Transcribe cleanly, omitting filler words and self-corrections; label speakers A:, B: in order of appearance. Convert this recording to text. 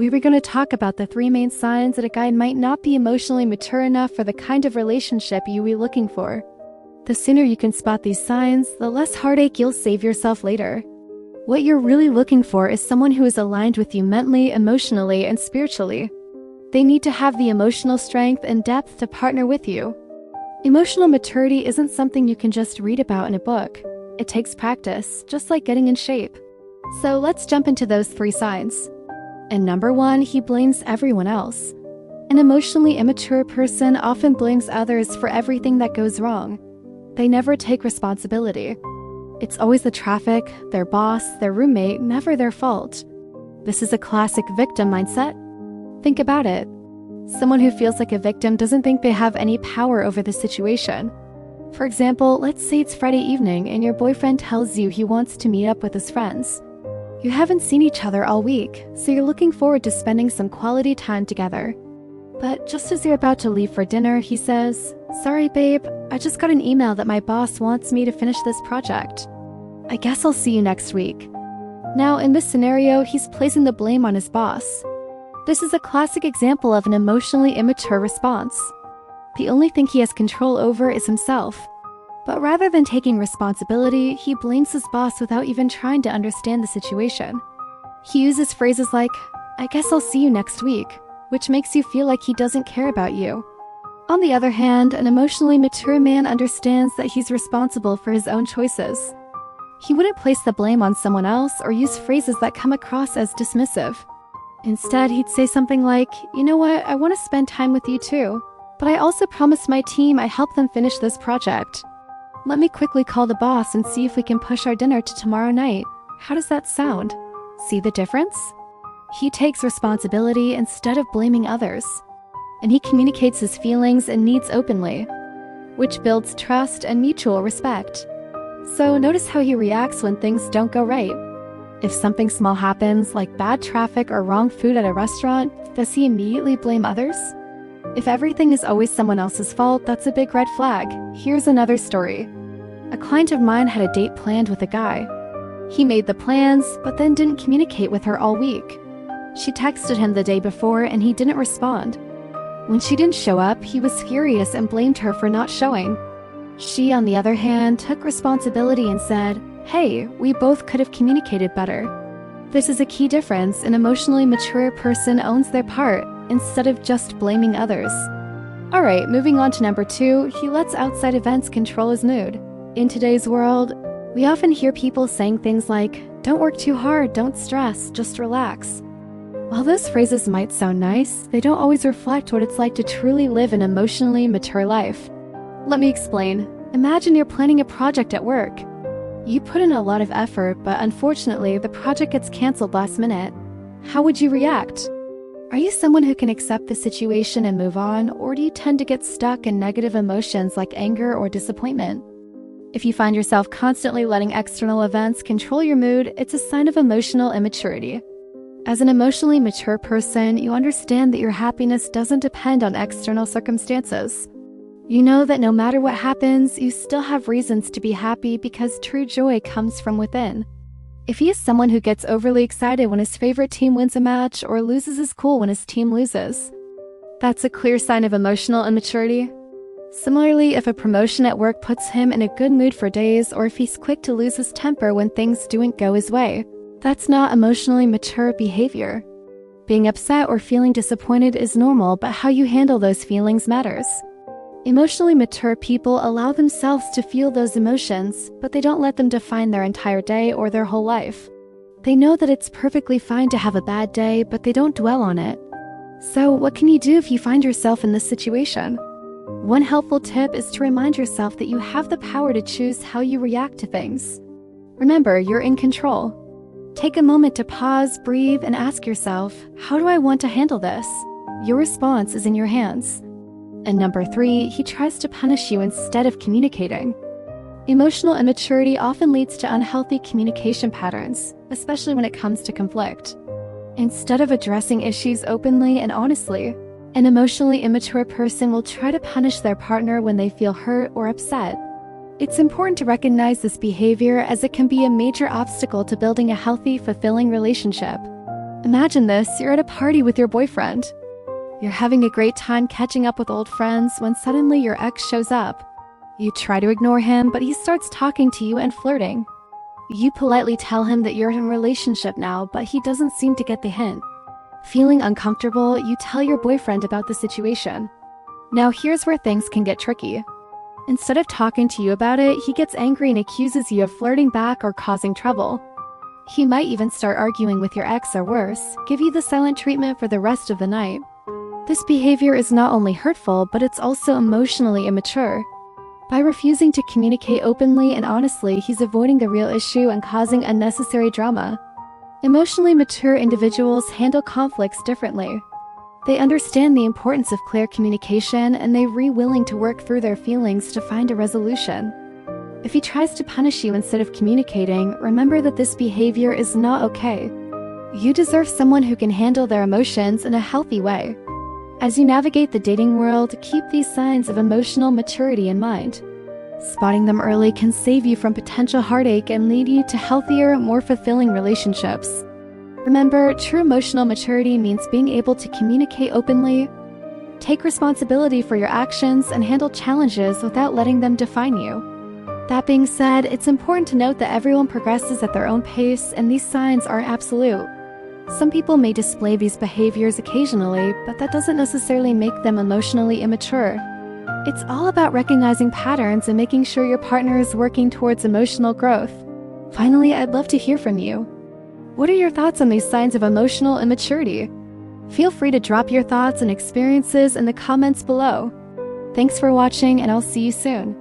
A: we were going to talk about the 3 main signs that a guy might not be emotionally mature enough for the kind of relationship you be looking for. The sooner you can spot these signs, the less heartache you'll save yourself later. What you're really looking for is someone who is aligned with you mentally, emotionally, and spiritually. They need to have the emotional strength and depth to partner with you. Emotional maturity isn't something you can just read about in a book. It takes practice, just like getting in shape. So let's jump into those 3 signs. And number 1, he blames everyone else. An emotionally immature person often blames others for everything that goes wrong. They never take responsibility. It's always the traffic, their boss, their roommate, never their fault. This is a classic victim mindset. Think about it. Someone who feels like a victim doesn't think they have any power over the situation. For example, let's say it's Friday evening and your boyfriend tells you he wants to meet up with his friends. You haven't seen each other all week, so you're looking forward to spending some quality time together. But just as you're about to leave for dinner, he says, "Sorry babe, I just got an email that my boss wants me to finish this project. I guess I'll see you next week." Now, in this scenario, he's placing the blame on his boss. This is a classic example of an emotionally immature response. The only thing he has control over is himself. But rather than taking responsibility, he blames his boss without even trying to understand the situation. He uses phrases like, "I guess I'll see you next week," which makes you feel like he doesn't care about you. On the other hand, an emotionally mature man understands that he's responsible for his own choices. He wouldn't place the blame on someone else or use phrases that come across as dismissive. Instead, he'd say something like, "You know what, I want to spend time with you too, but I also promised my team I'd help them finish this project. Let me quickly call the boss and see if we can push our dinner to tomorrow night. How does that sound?" See the difference? He takes responsibility instead of blaming others. And he communicates his feelings and needs openly, which builds trust and mutual respect. So notice how he reacts when things don't go right. If something small happens, like bad traffic or wrong food at a restaurant, does he immediately blame others? If everything is always someone else's fault, that's a big red flag. Here's another story. A client of mine had a date planned with a guy. He made the plans, but then didn't communicate with her all week. She texted him the day before and he didn't respond. When she didn't show up, he was furious and blamed her for not showing. She, on the other hand, took responsibility and said, "Hey, we both could have communicated better." This is a key difference. An emotionally mature person owns their part, instead of just blaming others. Alright, moving on to number 2, he lets outside events control his mood. In today's world, we often hear people saying things like, "Don't work too hard, don't stress, just relax." While those phrases might sound nice, they don't always reflect what it's like to truly live an emotionally mature life. Let me explain. Imagine you're planning a project at work. You put in a lot of effort, but unfortunately, the project gets canceled last minute. How would you react? Are you someone who can accept the situation and move on, or do you tend to get stuck in negative emotions like anger or disappointment? If you find yourself constantly letting external events control your mood, it's a sign of emotional immaturity. As an emotionally mature person, you understand that your happiness doesn't depend on external circumstances. You know that no matter what happens, you still have reasons to be happy because true joy comes from within. If he is someone who gets overly excited when his favorite team wins a match or loses his cool when his team loses, that's a clear sign of emotional immaturity. Similarly, if a promotion at work puts him in a good mood for days, or if he's quick to lose his temper when things don't go his way, that's not emotionally mature behavior. Being upset or feeling disappointed is normal, but how you handle those feelings matters. Emotionally mature people allow themselves to feel those emotions, but they don't let them define their entire day or their whole life. They know that it's perfectly fine to have a bad day, but they don't dwell on it. So, what can you do if you find yourself in this situation? One helpful tip is to remind yourself that you have the power to choose how you react to things. Remember, you're in control. Take a moment to pause, breathe, and ask yourself, how do I want to handle this? Your response is in your hands. And number 3, he tries to punish you instead of communicating. Emotional immaturity often leads to unhealthy communication patterns, especially when it comes to conflict. Instead of addressing issues openly and honestly, an emotionally immature person will try to punish their partner when they feel hurt or upset. It's important to recognize this behavior as it can be a major obstacle to building a healthy, fulfilling relationship. Imagine this, you're at a party with your boyfriend. You're having a great time catching up with old friends when suddenly your ex shows up. You try to ignore him, but he starts talking to you and flirting. You politely tell him that you're in a relationship now, but he doesn't seem to get the hint. Feeling uncomfortable, you tell your boyfriend about the situation. Now here's where things can get tricky. Instead of talking to you about it, he gets angry and accuses you of flirting back or causing trouble. He might even start arguing with your ex or worse, give you the silent treatment for the rest of the night. This behavior is not only hurtful, but it's also emotionally immature. By refusing to communicate openly and honestly, he's avoiding the real issue and causing unnecessary drama. Emotionally mature individuals handle conflicts differently. They understand the importance of clear communication and they're willing to work through their feelings to find a resolution. If he tries to punish you instead of communicating, remember that this behavior is not okay. You deserve someone who can handle their emotions in a healthy way. As you navigate the dating world, keep these signs of emotional maturity in mind. Spotting them early can save you from potential heartache and lead you to healthier, more fulfilling relationships. Remember, true emotional maturity means being able to communicate openly, take responsibility for your actions, and handle challenges without letting them define you. That being said, it's important to note that everyone progresses at their own pace, and these signs aren't absolute. Some people may display these behaviors occasionally, but that doesn't necessarily make them emotionally immature. It's all about recognizing patterns and making sure your partner is working towards emotional growth. Finally, I'd love to hear from you. What are your thoughts on these signs of emotional immaturity? Feel free to drop your thoughts and experiences in the comments below. Thanks for watching, and I'll see you soon.